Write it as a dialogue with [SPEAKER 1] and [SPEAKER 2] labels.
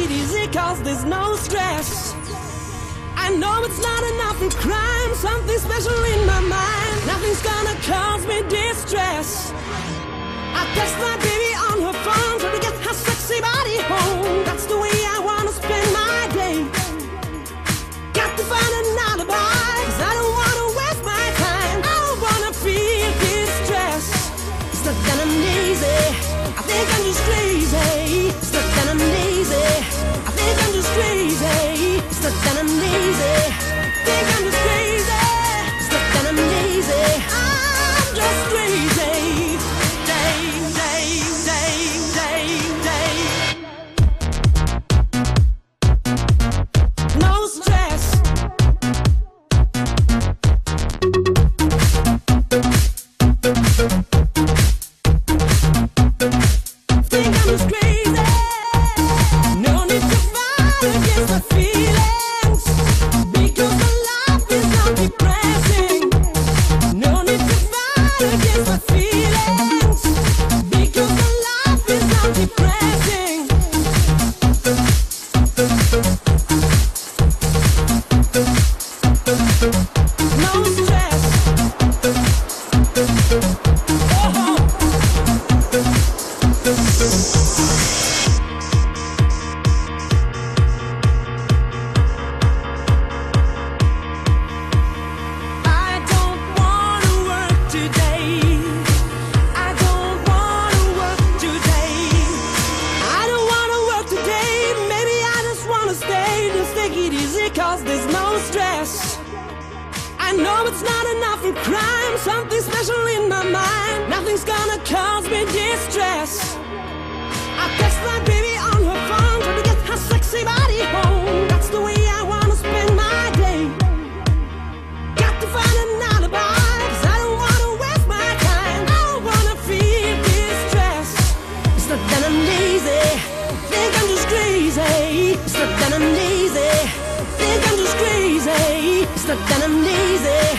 [SPEAKER 1] it easy cause there's no stress. I know it's not enough in crime, something special in my mind. Nothing's gonna cause me distress. I text my baby on her phone, trying to get her sexy body home. That's the way I wanna spend my day. Got to find an alibi, cause I don't wanna waste my time. I don't wanna feel distress. It's not that I'm lazy, I think I'm just crazy. It's not that I'm lazy, I think I'm just crazy. It's not that I'm lazy, I think I'm just crazy. It's not that I'm lazy, I'm just crazy. No stress. Think I'm just crazy. No need to fight against my feelings, because my life is not depressing. No need to fight against my feelings, because my life is not depressing. No stress. Oh. I don't wanna work today. I don't wanna work today. I don't wanna work today. Maybe I just wanna stay. Just take it easy cause there's no stress. I know it's not enough in crime, something special in my mind. Nothing's gonna cause me distress. I text my baby on her phone, trying to get her sexy body home. That's the way I wanna spend my day. Got to find an alibi, cause I don't wanna waste my time. I don't wanna feel distress. It's not that I'm lazy, think I'm just crazy. It's not that I'm lazy, think I'm just crazy. It's not that I'm lazy.